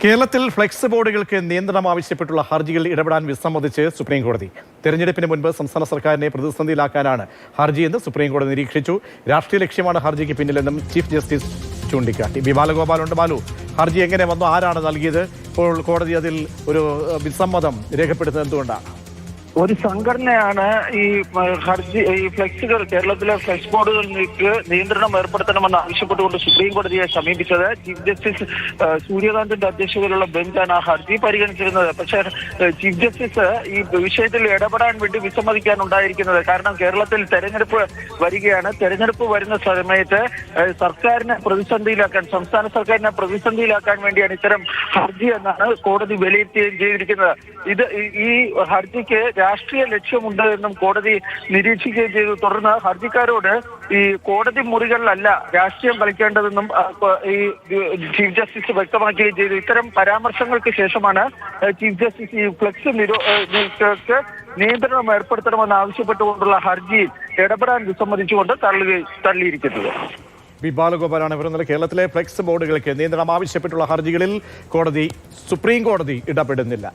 കേരളത്തിൽ ഫ്ലെക്സ് ബോർഡുകൾക്ക് നിയന്ത്രണം ആവശ്യപ്പെട്ടുള്ള ഹർജികളിൽ ഇടപെടാൻ വിസമ്മതിച്ച് സുപ്രീം കോടതി. തെരഞ്ഞെടുപ്പിന് മുൻപ് സംസ്ഥാന സർക്കാരിനെ പ്രതിസന്ധിയിലാക്കാനാണ് ഹർജിയെന്ന് സുപ്രീം കോടതി നിരീക്ഷിച്ചു. രാഷ്ട്രീയ ലക്ഷ്യമാണ് ഹർജിക്ക് പിന്നിലെന്നും ചീഫ് ജസ്റ്റിസ് ചൂണ്ടിക്കാട്ടി. ബി ബാലഗോപാലുണ്ട്. ബാലു, ഹർജി എങ്ങനെ വന്നു, ആരാണ് നൽകിയത്? ഇപ്പോൾ കോടതി അതിൽ ഒരു വിസമ്മതം രേഖപ്പെടുത്തുന്നത് എന്തുകൊണ്ടാണ്? ഒരു സംഘടനയാണ് ഈ ഹർജി ഫ്ലെക്സുകൾ കേരളത്തിലെ ഫ്ലെക്സ് ബോർഡുകളിലേക്ക് നിയന്ത്രണം ഏർപ്പെടുത്തണമെന്ന് ആവശ്യപ്പെട്ടുകൊണ്ട് സുപ്രീം കോടതിയെ സമീപിച്ചത്. ചീഫ് ജസ്റ്റിസ് സൂര്യകാന്തിന്റെ അധ്യക്ഷതയിലുള്ള ബെഞ്ചാണ് ആ ഹർജി പരിഗണിച്ചിരുന്നത്. പക്ഷേ ചീഫ് ജസ്റ്റിസ് ഈ വിഷയത്തിൽ ഇടപെടാൻ വേണ്ടി വിസമ്മതിക്കാനുണ്ടായിരിക്കുന്നത്. കാരണം കേരളത്തിൽ തെരഞ്ഞെടുപ്പ് വരികയാണ്. തെരഞ്ഞെടുപ്പ് വരുന്ന സമയത്ത് സർക്കാരിനെ പ്രതിസന്ധിയിലാക്കാൻ, സംസ്ഥാന സർക്കാരിനെ പ്രതിസന്ധിയിലാക്കാൻ വേണ്ടിയാണ് ഇത്തരം ഹർജി എന്നാണ് കോടതി വിലയിരുത്തുകയും ചെയ്തിരിക്കുന്നത്. ഈ ഹർജിക്ക് രാഷ്ട്രീയ ലക്ഷ്യമുണ്ട് എന്നും കോടതി നിരീക്ഷിക്കുകയും ചെയ്തു. തുടർന്ന് ഹർജിക്കാരോട് ഈ കോടതി മുറികളിലല്ല രാഷ്ട്രീയം കളിക്കേണ്ടതെന്നും ഈ ചീഫ് ജസ്റ്റിസ് വ്യക്തമാക്കുകയും ചെയ്തു. ഇത്തരം പരാമർശങ്ങൾക്ക് ശേഷമാണ് ചീഫ് ജസ്റ്റിസ് ഈ ഫ്ലെക്സ് നിയന്ത്രണം ഏർപ്പെടുത്തണമെന്ന് ആവശ്യപ്പെട്ടുകൊണ്ടുള്ള ഹർജിയിൽ ഇടപെടാൻ വിസമ്മതിച്ചുകൊണ്ട് തള്ളിയിരിക്കുന്നത്. ബി ബാലഗോപാലാണ് ഇവർ. കേരളത്തിലെ ഫ്ലെക്സ് ബോർഡുകൾക്ക് നിയന്ത്രണം ആവശ്യപ്പെട്ടുള്ള ഹർജികളിൽ സുപ്രീം കോടതി ഇടപെടുന്നില്ല.